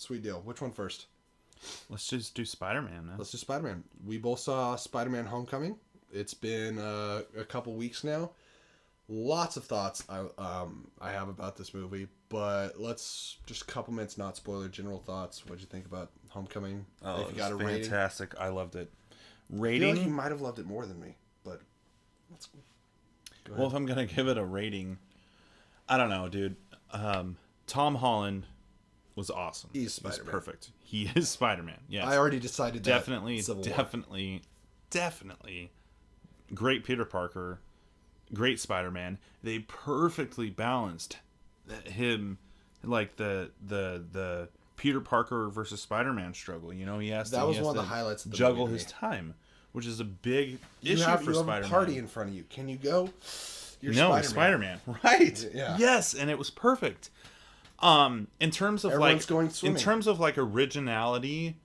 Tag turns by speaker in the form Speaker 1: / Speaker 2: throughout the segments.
Speaker 1: Sweet deal. Which one first?
Speaker 2: Let's just do Spider-Man, man.
Speaker 1: Let's do Spider-Man. We both saw Spider-Man Homecoming. It's been a couple weeks now. Lots of thoughts I have about this movie, but let's just a couple minutes, not spoiler, general thoughts. What'd you think about Homecoming?
Speaker 2: Oh,
Speaker 1: if
Speaker 2: it
Speaker 1: you got
Speaker 2: was
Speaker 1: a rating.
Speaker 2: fantastic. I loved it.
Speaker 1: I feel
Speaker 2: Rating?
Speaker 1: like you might have loved it more than me, but let's go ahead.
Speaker 2: Well, if I'm going to give it a rating, I don't know, dude. Tom Holland was awesome.
Speaker 1: He's Spider-Man.
Speaker 2: He's perfect. He is Spider-Man. Yes.
Speaker 1: I already decided that.
Speaker 2: Definitely. Great Peter Parker. Great Spider-Man. They perfectly balanced him, like the Peter Parker versus Spider-Man struggle. You know, he has
Speaker 1: that
Speaker 2: to,
Speaker 1: was
Speaker 2: he has
Speaker 1: one of
Speaker 2: to
Speaker 1: the highlights of the
Speaker 2: juggle
Speaker 1: movie.
Speaker 2: his time, which is a big issue
Speaker 1: You
Speaker 2: for
Speaker 1: have
Speaker 2: Spider-Man.
Speaker 1: a party in front of you. Can you go? You're
Speaker 2: It's Spider-Man, right?
Speaker 1: Yeah.
Speaker 2: Yes, and it was perfect. In terms of
Speaker 1: Everyone's going swimming.
Speaker 2: in terms of like originality,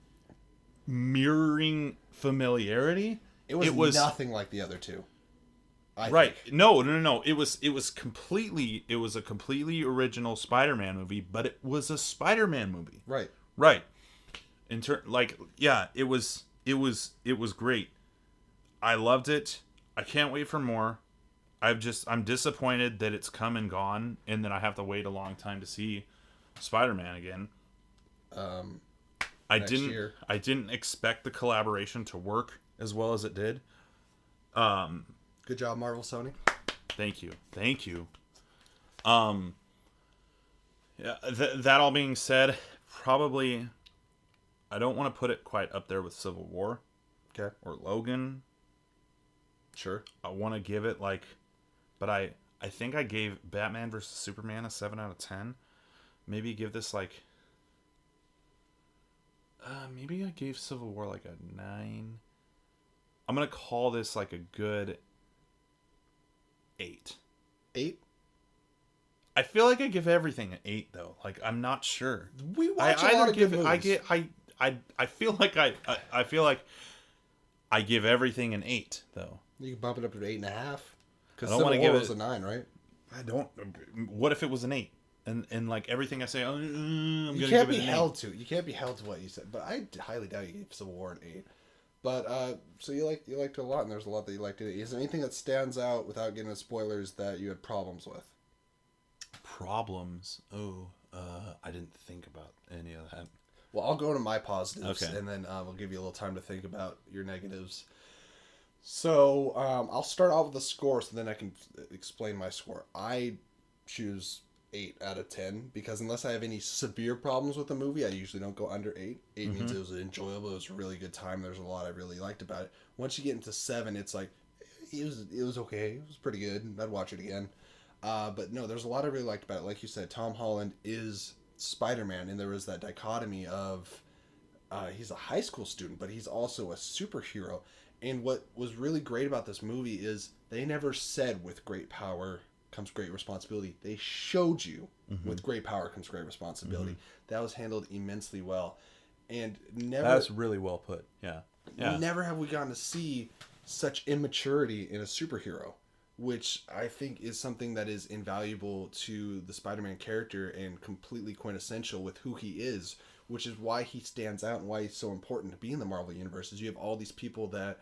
Speaker 2: mirroring familiarity,
Speaker 1: It was nothing like the other two. I
Speaker 2: right.
Speaker 1: think.
Speaker 2: No. It was a completely original Spider-Man movie, but it was a Spider-Man movie.
Speaker 1: Right.
Speaker 2: Right. It was great. I loved it. I can't wait for more. I'm disappointed that it's come and gone, and that I have to wait a long time to see Spider-Man again. I didn't expect the collaboration to work as well as it did.
Speaker 1: Good job, Marvel, Sony.
Speaker 2: Thank you. Yeah. That all being said, probably I don't want to put it quite up there with Civil War.
Speaker 1: Okay.
Speaker 2: Or Logan.
Speaker 1: Sure.
Speaker 2: I want to give it but I think I gave Batman vs. Superman a 7 out of 10. Maybe give this maybe I gave Civil War a 9. I'm going to call this a good 8.
Speaker 1: 8?
Speaker 2: I feel like I give everything an 8 though. I'm not sure.
Speaker 1: We watch a lot of good movies.
Speaker 2: I feel like I feel like I give everything an 8 though.
Speaker 1: You can bump it up to 8.5. Because
Speaker 2: I don't want to give it
Speaker 1: a 9, right?
Speaker 2: I don't. What if it was an 8? And everything I say, I'm going to give it an 8.
Speaker 1: You can't be held to what you said. But I highly doubt you gave Civil War an 8. But so you liked it a lot, and there's a lot that you liked it. Is there anything that stands out without getting into spoilers that you had problems with?
Speaker 2: Problems? Oh, I didn't think about any of that.
Speaker 1: Well, I'll go to my positives,
Speaker 2: okay,
Speaker 1: and then we'll give you a little time to think about your negatives. So I'll start out with the score, so then I can explain my score. I choose 8 out of 10 because unless I have any severe problems with the movie, I usually don't go under 8. 8 means it was enjoyable. It was a really good time. There's a lot I really liked about it. Once you get into 7, it's it was okay. It was pretty good. I'd watch it again. But no, there's a lot I really liked about it. Like you said, Tom Holland is Spider-Man, and there was that dichotomy of he's a high school student, but he's also a superhero. And what was really great about this movie is they never said with great power comes great responsibility. They showed you with great power comes great responsibility. That was handled immensely well. And
Speaker 2: that's really well put. Yeah.
Speaker 1: Never have we gotten to see such immaturity in a superhero, which I think is something that is invaluable to the Spider-Man character and completely quintessential with who he is, which is why he stands out and why he's so important to be in the Marvel Universe. Is you have all these people that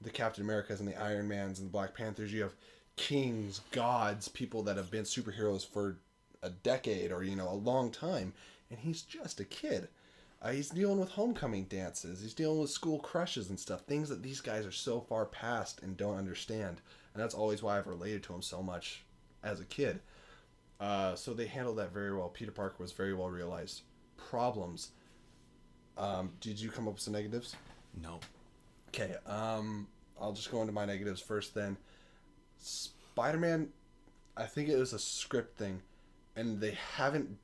Speaker 1: the Captain Americas and the Iron Mans and the Black Panthers, you have kings, gods, people that have been superheroes for a decade or, a long time, and he's just a kid. He's dealing with homecoming dances. He's dealing with school crushes and stuff, things that these guys are so far past and don't understand. And that's always why I've related to him so much as a kid. So they handled that very well. Peter Parker was very well realized. Problems. Did you come up with some negatives?
Speaker 2: No.
Speaker 1: Okay, I'll just go into my negatives first then. Spider-Man, I think it was a script thing, and they haven't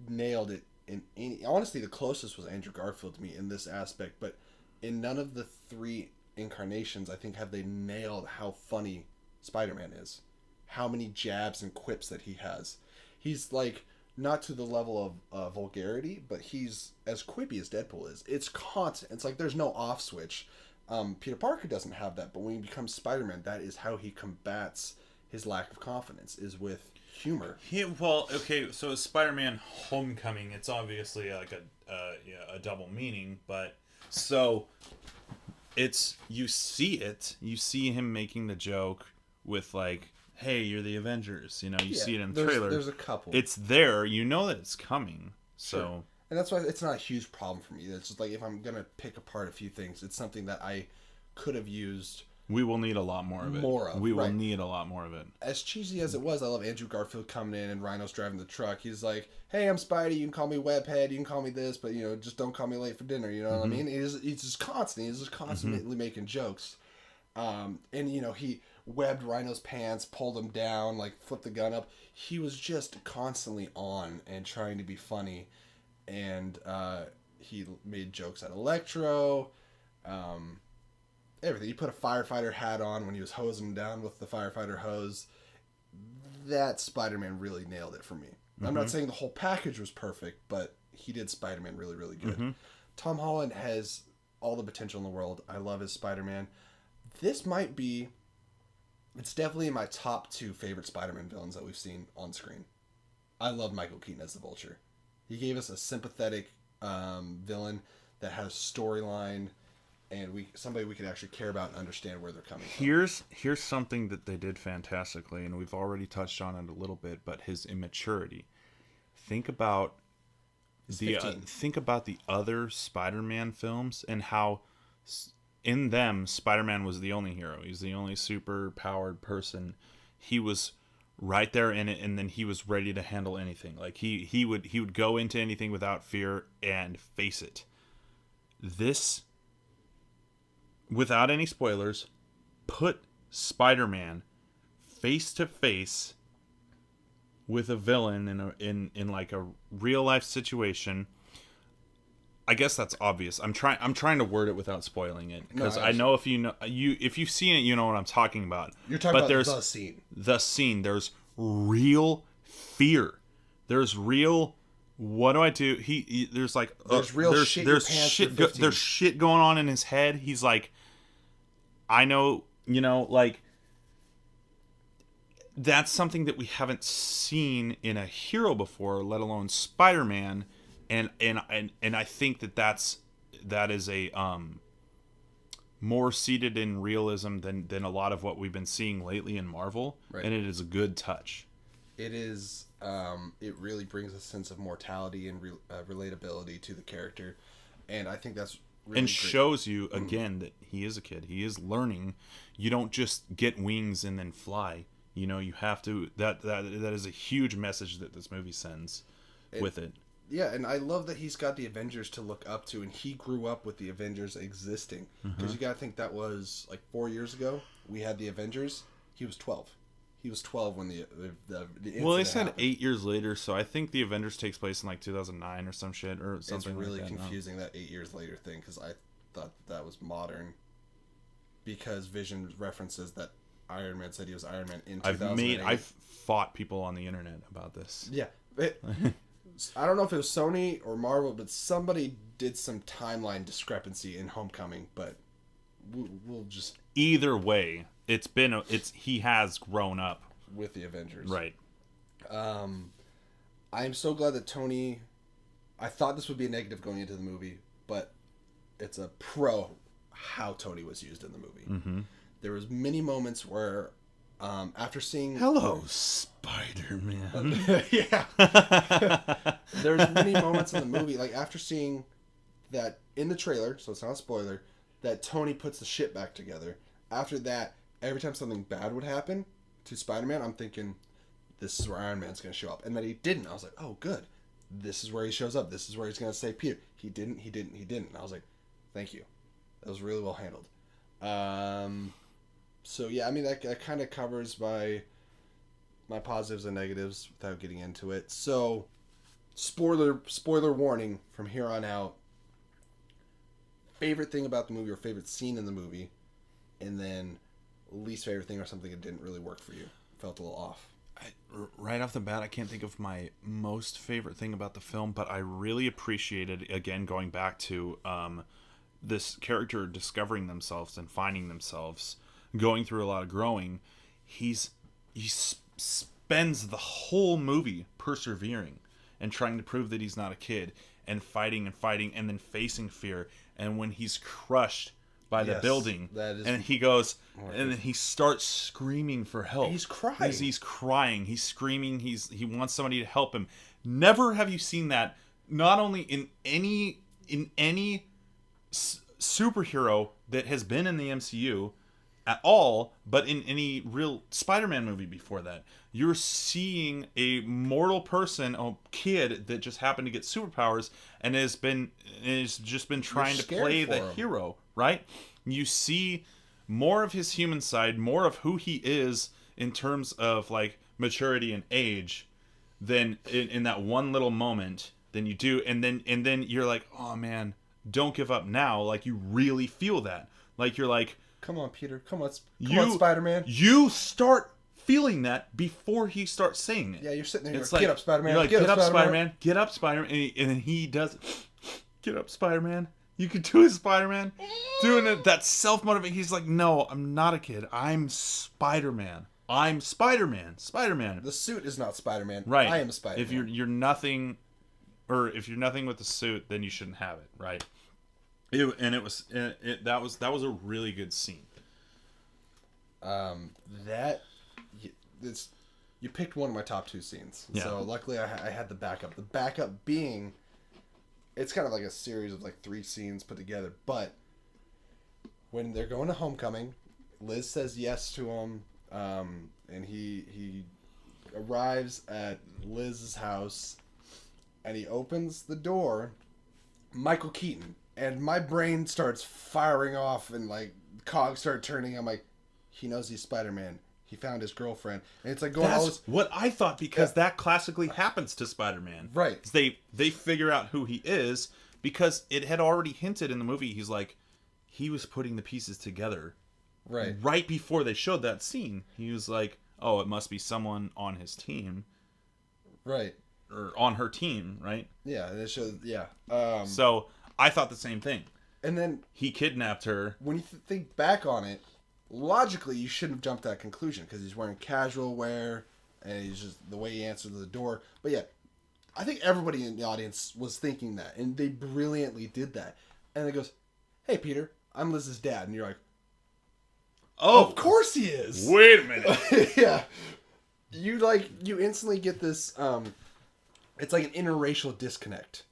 Speaker 1: nailed it in any... Honestly, the closest was Andrew Garfield to me in this aspect, but in none of the 3 incarnations, I think, have they nailed how funny Spider-Man is. How many jabs and quips that he has. He's, not to the level of vulgarity, but he's as quippy as Deadpool is. It's constant. It's there's no off switch. Peter Parker doesn't have that, but when he becomes Spider-Man, that is how he combats his lack of confidence, is with humor.
Speaker 2: Well, okay, so Spider-Man Homecoming, it's obviously like a double meaning, but so you see him making the joke with like, hey, you're the Avengers, you see it in the trailer.
Speaker 1: There's a couple.
Speaker 2: It's there, you know that it's coming. So
Speaker 1: Sure. And that's why it's not a huge problem for me. It's just like if I'm gonna pick apart a few things, it's something that I could have used.
Speaker 2: We will need a lot more of it. We will need a lot more of it.
Speaker 1: As cheesy as it was, I love Andrew Garfield coming in and Rhino's driving the truck. He's like, "Hey, I'm Spidey. You can call me Webhead. You can call me this, but just don't call me late for dinner." You know what I mean? He's just constantly making jokes. And he webbed Rhino's pants, pulled him down, like flipped the gun up. He was just constantly on and trying to be funny, and he made jokes at Electro. Everything. He put a firefighter hat on when he was hosing him down with the firefighter hose. That Spider-Man really nailed it for me. I'm not saying the whole package was perfect, but he did Spider-Man really, really good. Tom Holland has all the potential in the world. I love his Spider-Man. It's definitely in my top 2 favorite Spider-Man villains that we've seen on screen. I love Michael Keaton as the Vulture. He gave us a sympathetic villain that had a storyline, and somebody we could actually care about and understand where they're coming from.
Speaker 2: Here's something that they did fantastically, and we've already touched on it a little bit, but his immaturity. Think about the other Spider-Man films and how in them Spider-Man was the only hero. He's the only super powered person. He was right there in it, and then he was ready to handle anything. Like he would go into anything without fear and face it. This, without any spoilers, put Spider-Man face to face with a villain in like a real life situation. I guess that's obvious. I'm trying to word it without spoiling it, because I know if you've seen it, you know what I'm talking about.
Speaker 1: You're talking about the scene.
Speaker 2: The scene. There's real fear. There's real. What do I do? There's like there's shit going on in his head. He's like, I know, like that's something that we haven't seen in a hero before, let alone Spider-Man. And I think that is a more seated in realism than a lot of what we've been seeing lately in Marvel, right. And it is a good touch.
Speaker 1: It is. It really brings a sense of mortality and relatability to the character, and I think that's really
Speaker 2: and
Speaker 1: great.
Speaker 2: Shows you again that he is a kid. He is learning. You don't just get wings and then fly. You have to. That is a huge message that this movie sends with it.
Speaker 1: Yeah, and I love that he's got the Avengers to look up to, and he grew up with the Avengers existing. Because you got to think that was like 4 years ago. We had the Avengers. He was 12. He was 12 when the
Speaker 2: well, they said
Speaker 1: happened.
Speaker 2: 8 years later, so I think the Avengers takes place in like 2009 or some shit or something.
Speaker 1: It's really
Speaker 2: like that,
Speaker 1: confusing that 8 years later thing, because I thought that was modern. Because Vision references that Iron Man said he was Iron Man in 2008.
Speaker 2: I've fought people on the internet about this.
Speaker 1: Yeah. I don't know if it was Sony or Marvel, but somebody did some timeline discrepancy in Homecoming, but we'll just...
Speaker 2: Either way, he has grown up.
Speaker 1: With the Avengers.
Speaker 2: Right.
Speaker 1: I'm so glad that Tony... I thought this would be a negative going into the movie, but it's a pro how Tony was used in the movie.
Speaker 2: Mm-hmm.
Speaker 1: There was many moments where... after seeing...
Speaker 2: Hello, Spider-Man.
Speaker 1: Yeah. There's many moments in the movie, like after seeing that in the trailer, so it's not a spoiler, that Tony puts the shit back together. After that, every time something bad would happen to Spider-Man, I'm thinking, this is where Iron Man's going to show up. And then he didn't. I was like, oh, good. This is where he shows up. This is where he's going to save Peter. He didn't. And I was like, thank you. That was really well handled. So yeah, I mean that kind of covers my positives and negatives without getting into it. So, spoiler warning from here on out. Favorite thing about the movie or favorite scene in the movie, and then least favorite thing or something that didn't really work for you, felt a little off.
Speaker 2: Right off the bat, I can't think of my most favorite thing about the film, but I really appreciated, again, going back to this character discovering themselves and finding themselves, going through a lot of growing. He's spends the whole movie persevering and trying to prove that he's not a kid and fighting and then facing fear. And when he's crushed by the building, and he goes, and then he starts screaming for help.
Speaker 1: He's crying.
Speaker 2: He's crying. He's screaming. He wants somebody to help him. Never have you seen that. Not only in any superhero that has been in the MCU at all, but in any real Spider-Man movie before that. You're seeing a mortal person, a kid that just happened to get superpowers and has just been trying to play the hero, right? You see more of his human side, more of who he is in terms of like maturity and age than in that one little moment than you do, and then you're like, oh man, don't give up now. Like, you really feel that. Like, you're like,
Speaker 1: come on, Peter. Come on, Spider-Man.
Speaker 2: You start feeling that before he starts saying it.
Speaker 1: Yeah, you're sitting there.
Speaker 2: It's
Speaker 1: like, get up, Spider-Man.
Speaker 2: You're like, get up, Spider-Man. Get up, Spider-Man. And then he does, get up, Spider-Man. You can do it, Spider-Man. Doing it. That self-motivation. He's like, no, I'm not a kid. I'm Spider-Man. I'm Spider-Man. Spider-Man.
Speaker 1: The suit is not Spider-Man.
Speaker 2: Right.
Speaker 1: I am Spider-Man.
Speaker 2: If you're nothing, or if you're nothing with the suit, then you shouldn't have it. Right. That was a really good scene.
Speaker 1: You picked one of my top 2 scenes.
Speaker 2: Yeah.
Speaker 1: So luckily I had the backup. The backup being, it's kind of like a series of like 3 scenes put together. But when they're going to homecoming, Liz says yes to him, and he arrives at Liz's house, and he opens the door. Michael Keaton. And my brain starts firing off, and like cogs start turning. I'm like, he knows he's Spider-Man. He found his girlfriend, and it's like going.
Speaker 2: That's what I thought, because that classically happens to Spider-Man.
Speaker 1: Right?
Speaker 2: They figure out who he is because it had already hinted in the movie. He's like, he was putting the pieces together.
Speaker 1: Right.
Speaker 2: Right before they showed that scene, he was like, oh, it must be someone on his team.
Speaker 1: Right.
Speaker 2: Or on her team, right?
Speaker 1: Yeah, and it shows. Yeah.
Speaker 2: So I thought the same thing.
Speaker 1: And then
Speaker 2: he kidnapped her.
Speaker 1: When you think back on it, logically you shouldn't have jumped to that conclusion because he's wearing casual wear and he's just the way he answered the door. But yeah, I think everybody in the audience was thinking that, and they brilliantly did that. And it goes, "Hey, Peter, I'm Liz's dad," and you're like, "Oh, of course he is."
Speaker 2: Wait a minute.
Speaker 1: Yeah, you instantly get this. It's like an interracial disconnect.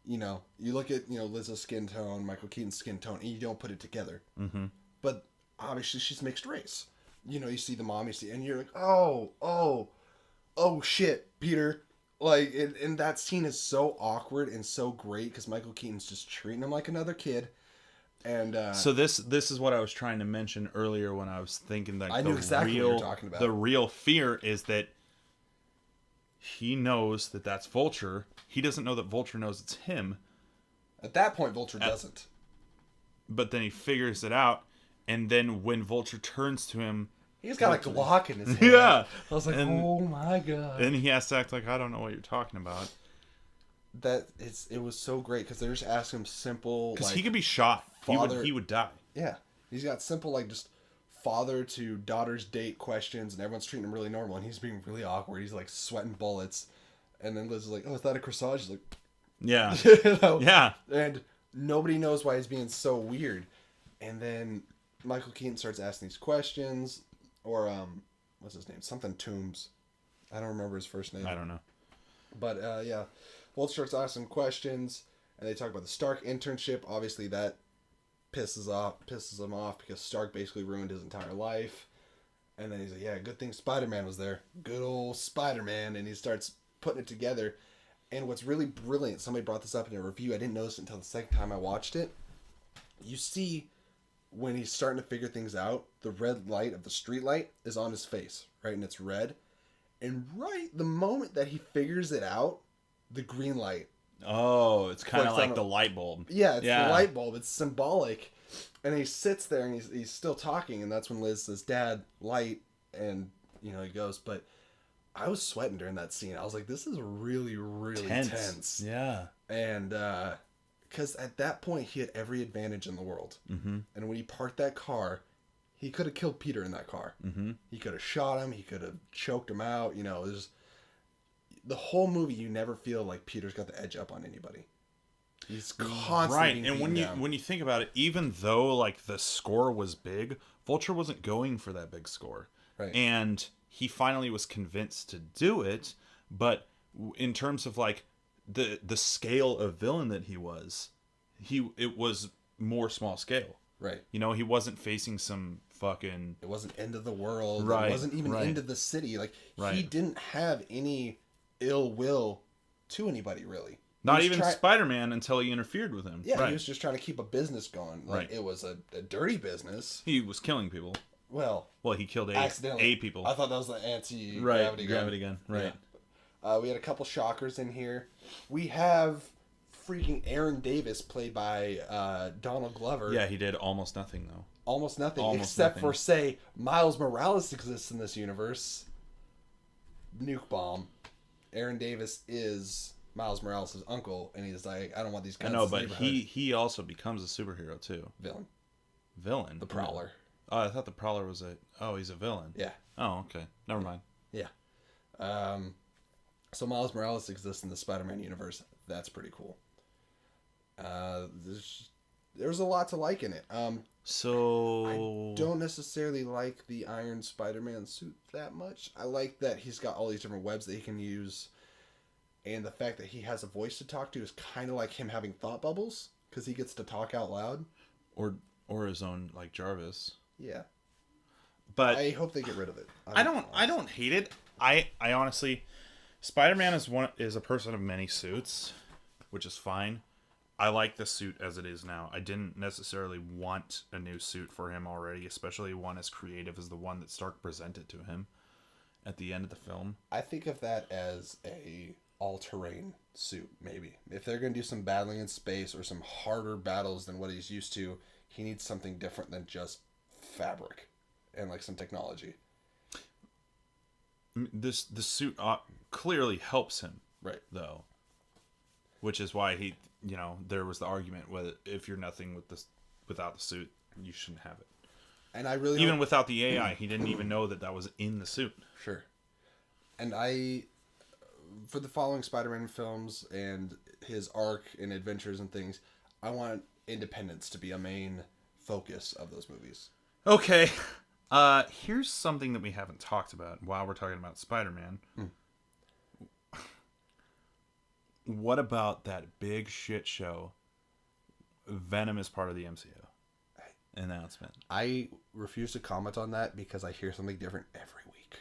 Speaker 1: You know, you look at Liz's skin tone, Michael Keaton's skin tone, and you don't put it together.
Speaker 2: Mm-hmm.
Speaker 1: But obviously, she's mixed race. You see the mom, and you're like, oh, shit, Peter. Like, and that scene is so awkward and so great because Michael Keaton's just treating him like another kid. And
Speaker 2: so this is what I was trying to mention earlier when I was thinking that
Speaker 1: I knew exactly what you were talking about.
Speaker 2: The real fear is that he knows that that's Vulture. He doesn't know that Vulture knows it's him.
Speaker 1: At that point, Vulture doesn't.
Speaker 2: But then he figures it out, and then when Vulture turns to him,
Speaker 1: he's got a Glock in his hand.
Speaker 2: Yeah,
Speaker 1: I was like, oh my god.
Speaker 2: And he has to act like, I don't know what you're talking about.
Speaker 1: It was so great because they're just asking him simple.
Speaker 2: Because he could be shot. He would die.
Speaker 1: Yeah, he's got simple like just father to daughter's date questions, and everyone's treating him really normal, and he's being really awkward. He's like sweating bullets, and then Liz is like, "Oh, is that a corsage?" He's like,
Speaker 2: "Yeah,
Speaker 1: yeah." And nobody knows why he's being so weird. And then Michael Keaton starts asking these questions, or what's his name? Something Toombs. I don't remember his first name.
Speaker 2: I don't know.
Speaker 1: But yeah, Vulture starts asking questions, and they talk about the Stark internship. Obviously, that pisses him off because Stark basically ruined his entire life. And then he's like, yeah, good thing Spider-Man was there. Good old Spider-Man. And he starts putting it together. And what's really brilliant, somebody brought this up in a review. I didn't notice it until the second time I watched it. You see, when he's starting to figure things out, the red light of the street light is on his face, right? And it's red. And right the moment that he figures it out, the green light.
Speaker 2: Oh, it's kind of like the light bulb.
Speaker 1: Yeah, it's the light bulb. It's symbolic. And he sits there and he's still talking, and that's when Liz says, "Dad, light," and he goes. But I was sweating during that scene. I was like, this is really, really tense.
Speaker 2: Yeah.
Speaker 1: And because at that point he had every advantage in the world.
Speaker 2: Mm-hmm.
Speaker 1: And when he parked that car, He could have killed Peter in that car.
Speaker 2: Mm-hmm.
Speaker 1: He could have shot him. He could have choked him out. You know, there's the whole movie. You never feel like Peter's got the edge up on anybody. He's constantly
Speaker 2: right.
Speaker 1: being
Speaker 2: And
Speaker 1: beaten
Speaker 2: when you think about it, even though like the score was big, Vulture wasn't going for that big score,
Speaker 1: Right.
Speaker 2: and he finally was convinced to do it. But in terms of like the scale of villain that he was, it was more small scale.
Speaker 1: Right.
Speaker 2: You know, he wasn't facing some fucking...
Speaker 1: It wasn't end of the world.
Speaker 2: Right,
Speaker 1: It wasn't even
Speaker 2: right.
Speaker 1: end of the city. Like, he
Speaker 2: Right.
Speaker 1: didn't have any ill will to anybody, really. He
Speaker 2: Not
Speaker 1: was
Speaker 2: even Spider-Man until he interfered with him.
Speaker 1: Yeah,
Speaker 2: right.
Speaker 1: he was just trying to keep a business going. Like,
Speaker 2: Right.
Speaker 1: it was a dirty business.
Speaker 2: He was killing people.
Speaker 1: Well,
Speaker 2: He killed
Speaker 1: accidentally.
Speaker 2: eight people.
Speaker 1: I thought that was the anti-gravity gun.
Speaker 2: Gravity gun. Right.
Speaker 1: Yeah. We had a couple shockers in here. We have freaking Aaron Davis, played by Donald Glover.
Speaker 2: Yeah, he did almost nothing, though.
Speaker 1: Almost nothing,
Speaker 2: Almost
Speaker 1: except
Speaker 2: nothing.
Speaker 1: for, say, Miles Morales exists in this universe. Nuke bomb. Aaron Davis is Miles Morales' uncle, and he's like, I don't want these guns.
Speaker 2: I know,
Speaker 1: in
Speaker 2: but
Speaker 1: this neighborhood.
Speaker 2: he also becomes a superhero, too. Villain?
Speaker 1: The Prowler.
Speaker 2: Oh, I thought the Prowler was he's a villain.
Speaker 1: Yeah.
Speaker 2: Oh, okay. Never mind.
Speaker 1: Yeah. So Miles Morales exists in the Spider-Man universe. That's pretty cool. There's a lot to like in it.
Speaker 2: So...
Speaker 1: I don't necessarily like the Iron Spider-Man suit that much. I like that he's got all these different webs that he can use, and the fact that he has a voice to talk to is kind of like him having thought bubbles, because he gets to talk out loud.
Speaker 2: Or his own, like, Jarvis.
Speaker 1: Yeah.
Speaker 2: But
Speaker 1: I hope they get rid of it.
Speaker 2: I don't hate it. I honestly... Spider-Man is a person of many suits, which is fine. I like the suit as it is now. I didn't necessarily want a new suit for him already, especially one as creative as the one that Stark presented to him at the end of the film.
Speaker 1: I think of that as a all-terrain suit, maybe. If they're going to do some battling in space or some harder battles than what he's used to, he needs something different than just fabric and like some technology.
Speaker 2: The suit clearly helps him,
Speaker 1: Right.
Speaker 2: though. Which is why there was the argument whether if you're nothing without the suit, you shouldn't have it.
Speaker 1: And I really
Speaker 2: Even without the AI, he didn't even know that was in the suit.
Speaker 1: Sure. And for the following Spider-Man films and his arc and adventures and things, I want independence to be a main focus of those movies.
Speaker 2: Okay. Here's something that we haven't talked about while we're talking about Spider-Man. What about that big shit show? Venom is part of the MCU announcement.
Speaker 1: I refuse to comment on that because I hear something different every week.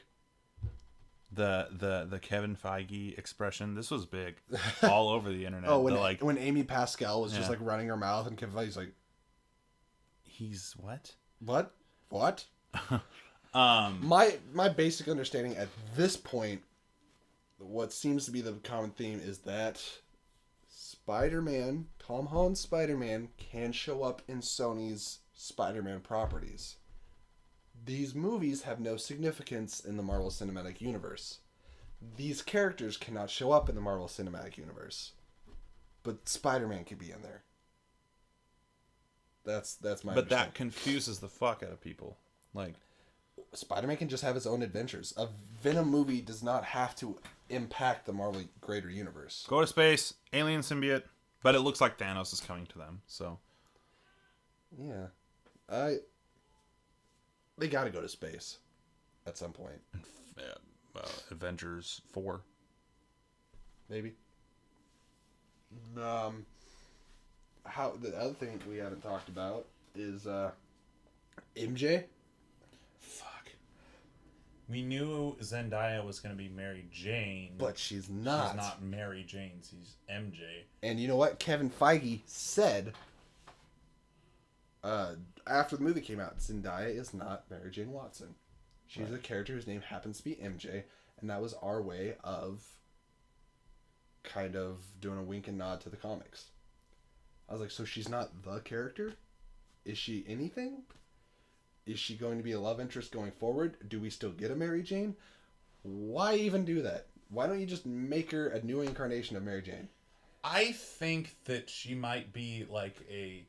Speaker 2: The Kevin Feige expression. This was big all over the internet.
Speaker 1: Oh, when Amy Pascal was just
Speaker 2: Yeah.
Speaker 1: like running her mouth and Kevin Feige's like,
Speaker 2: he's what?
Speaker 1: What? My basic understanding at this point, what seems to be the common theme is that Spider-Man, Tom Holland's Spider-Man, can show up in Sony's Spider-Man properties. These movies have no significance in the Marvel Cinematic Universe. These characters cannot show up in the Marvel Cinematic Universe. But Spider-Man could be in there. That's my
Speaker 2: But
Speaker 1: understanding.
Speaker 2: that confuses the fuck out of people. Like,
Speaker 1: Spider-Man can just have his own adventures. A Venom movie does not have to impact the Marvel greater universe.
Speaker 2: go to space, alien symbiote, but it looks like Thanos is coming to them. So,
Speaker 1: Yeah. They gotta go to space at some point.
Speaker 2: Avengers 4.
Speaker 1: Maybe. How the other thing we haven't talked about is MJ.
Speaker 2: Fuck. We knew Zendaya was going to be Mary Jane.
Speaker 1: But she's not.
Speaker 2: She's not Mary Jane. She's MJ.
Speaker 1: And you know what? Kevin Feige said after the movie came out, Zendaya is not Mary Jane Watson. She's a character whose name happens to be MJ, and that was our way of kind of doing a wink and nod to the comics. I was like, so she's not the character? Is she anything? Is she going to be a love interest going forward? Do we still get a Mary Jane? Why even do that? Why don't you just make her a new incarnation of Mary Jane?
Speaker 2: I think that she might be like a...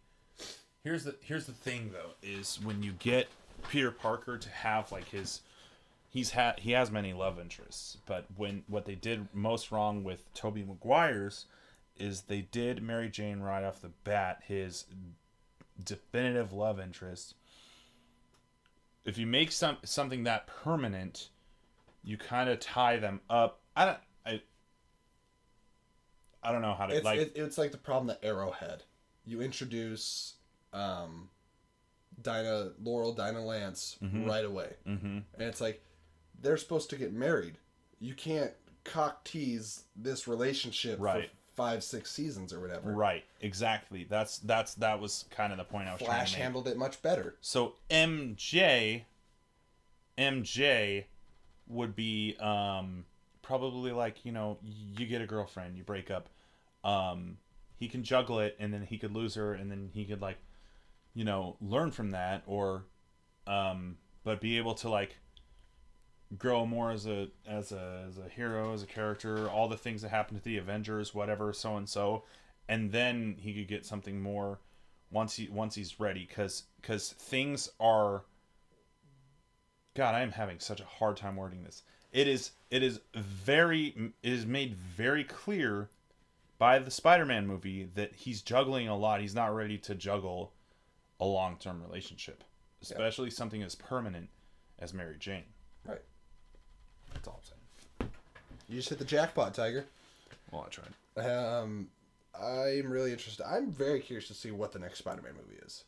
Speaker 2: Here's the thing, though, is when you get Peter Parker to have like he has many love interests, but what they did most wrong with Tobey Maguire's is they did Mary Jane right off the bat, his definitive love interest. If you make something that permanent, you kind of tie them up. I don't know how to
Speaker 1: It's like the problem that Arrow had. You introduce Dinah Lance right away, and it's like they're supposed to get married. You can't cock tease this relationship for 5-6 seasons or whatever.
Speaker 2: Right, exactly. That was kind of the point I was trying to make.
Speaker 1: Flash handled it much better.
Speaker 2: So MJ would be probably like, you get a girlfriend, you break up. He can juggle it, and then he could lose her, and then he could like, learn from that, or but be able to like grow more as a hero, as a character, all the things that happened to the Avengers, whatever, so and then he could get something more once he's ready, because things are, God, I am having such a hard time wording this. It is made very clear by the Spider-Man movie that he's juggling a lot. He's not ready to juggle a long-term relationship, especially something as permanent as Mary Jane.
Speaker 1: Right.
Speaker 2: That's all I'm saying.
Speaker 1: You just hit the jackpot, Tiger.
Speaker 2: Well, I tried.
Speaker 1: I'm really interested. I'm very curious to see what the next Spider-Man movie is.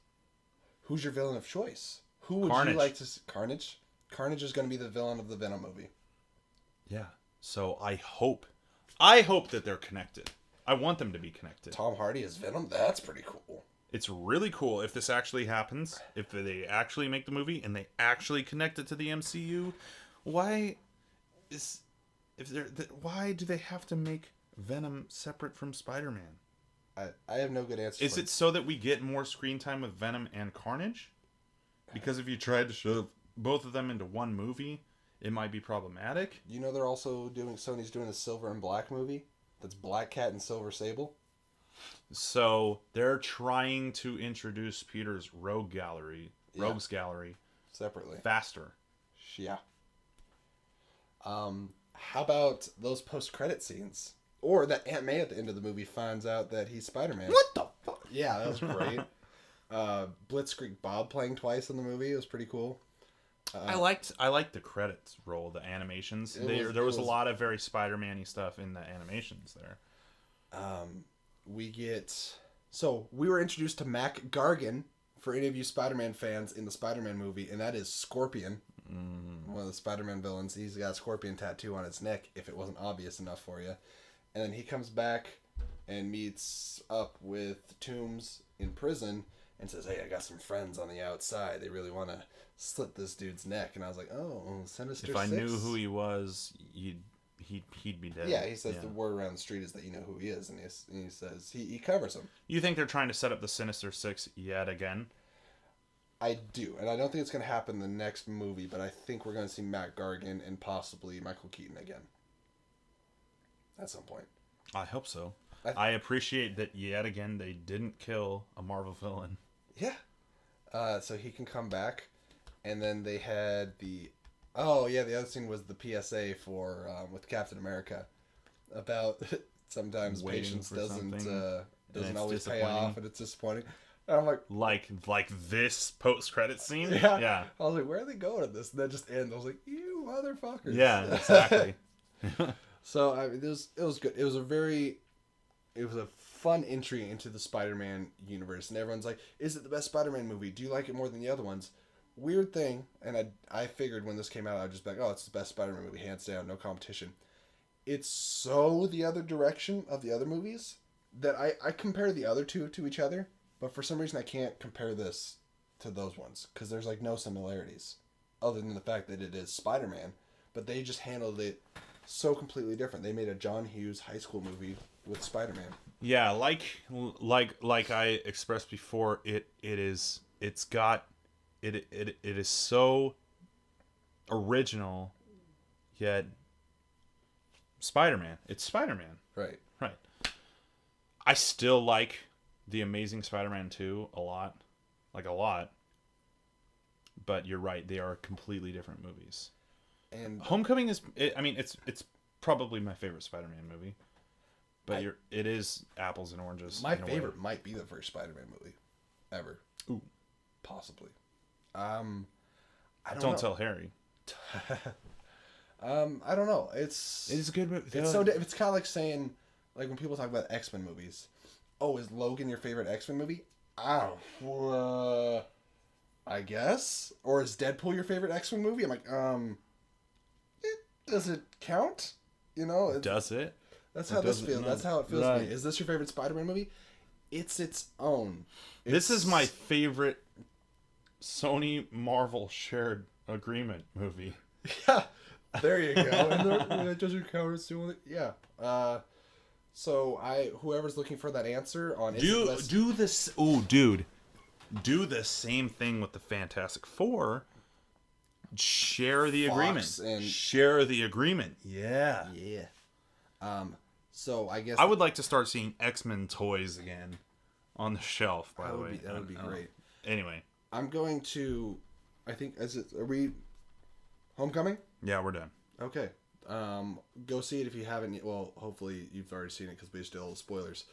Speaker 1: Who's your villain of choice? Who would
Speaker 2: Carnage.
Speaker 1: you like to see? Carnage? Carnage is going to be the villain of the Venom movie.
Speaker 2: Yeah. So I hope that they're connected. I want them to be connected.
Speaker 1: Tom Hardy as Venom? That's pretty cool.
Speaker 2: It's really cool if this actually happens. If they actually make the movie and they actually connect it to the MCU. Why do they have to make Venom separate from Spider-Man?
Speaker 1: I have no good answer.
Speaker 2: Is it so that we get more screen time with Venom and Carnage? Because if you tried to shove both of them into one movie, it might be problematic.
Speaker 1: They're also Sony's doing a Silver and Black movie. That's Black Cat and Silver Sable.
Speaker 2: So they're trying to introduce Peter's Rogues Gallery
Speaker 1: separately,
Speaker 2: faster.
Speaker 1: Yeah. How about those post-credit scenes? Or that Aunt May at the end of the movie finds out that he's Spider-Man.
Speaker 2: What the fuck?
Speaker 1: Yeah, that was great. Blitzkrieg Bob playing twice in the movie. It was pretty cool.
Speaker 2: I liked the credits roll, the animations. There was a lot of very Spider-Man-y stuff in the animations there.
Speaker 1: We were introduced to Mac Gargan, for any of you Spider-Man fans, in the Spider-Man movie, and that is Scorpion. One of the Spider-Man villains. He's got a scorpion tattoo on his neck, if it wasn't obvious enough for you. And then he comes back and meets up with Toomes in prison and says, "Hey, I got some friends on the outside. They really want to slit this dude's neck." And I was like, "Oh, Sinister
Speaker 2: If I
Speaker 1: Six?"
Speaker 2: knew who he was, he'd be dead.
Speaker 1: Yeah, he says the word around the street is that you know who he is, and he says he covers him.
Speaker 2: You think they're trying to set up the Sinister Six yet again?
Speaker 1: I do, and I don't think it's going to happen in the next movie, but I think we're going to see Matt Gargan and possibly Michael Keaton again at some point.
Speaker 2: I hope so. I appreciate that yet again they didn't kill a Marvel villain.
Speaker 1: Yeah. So he can come back, and then they had the other scene was the PSA for with Captain America about sometimes
Speaker 2: Waiting
Speaker 1: patience
Speaker 2: for
Speaker 1: doesn't always pay off, and it's disappointing. And I'm
Speaker 2: like this post-credit scene.
Speaker 1: Yeah. I was like, where are they going with this? And that just ends. I was like, you motherfuckers.
Speaker 2: Yeah, exactly.
Speaker 1: So it was good. It was a fun entry into the Spider-Man universe, and everyone's like, "Is it the best Spider-Man movie? Do you like it more than the other ones?" Weird thing, and I figured when this came out, I'd just be like, "Oh, it's the best Spider-Man movie, hands down, no competition." It's so the other direction of the other movies that I compare the other two to each other, but for some reason I can't compare this to those ones because there's like no similarities other than the fact that it is Spider-Man, but they just handled it so completely different. They made a John Hughes high school movie with Spider-Man.
Speaker 2: Yeah, like I expressed before, it is so original, yet Spider-Man. It's Spider-Man.
Speaker 1: Right.
Speaker 2: I still like The Amazing Spider-Man 2 a lot. Like a lot. But you're right; they are completely different movies.
Speaker 1: And
Speaker 2: Homecoming is, I mean, it's probably my favorite Spider-Man movie, but it is apples and oranges.
Speaker 1: my
Speaker 2: in a way.
Speaker 1: favorite might be the first Spider-Man movie ever.
Speaker 2: Ooh.
Speaker 1: Possibly. I don't
Speaker 2: Don't
Speaker 1: know.
Speaker 2: tell Harry.
Speaker 1: I don't know. It's
Speaker 2: It is a good movie.
Speaker 1: it's so it's kind of like saying, like when people talk about X-Men movies. Oh, is Logan your favorite X-Men movie? I don't. I guess. Or is Deadpool your favorite X-Men movie? I'm like, does it count? You know,
Speaker 2: Does it?
Speaker 1: that's how this feels.
Speaker 2: no.
Speaker 1: That's how it feels
Speaker 2: Right.
Speaker 1: to me. Is this your favorite Spider-Man movie? It's its own.
Speaker 2: This is my favorite Sony Marvel shared agreement movie.
Speaker 1: Yeah, there you go. And that doesn't count as doing it. Yeah. So whoever's looking for that answer on
Speaker 2: Do this. Oh, dude. Do the same thing with the Fantastic Four. Share the agreement.
Speaker 1: and-
Speaker 2: Share the agreement. Yeah.
Speaker 1: yeah. So I guess
Speaker 2: I would like to start seeing X-Men toys again on the shelf, by the way.
Speaker 1: that would be great.
Speaker 2: Anyway.
Speaker 1: I'm going to. I think are we Homecoming?
Speaker 2: Yeah, we're done.
Speaker 1: Okay. Go see it if you haven't yet. Well, hopefully you've already seen it because we still spoilers.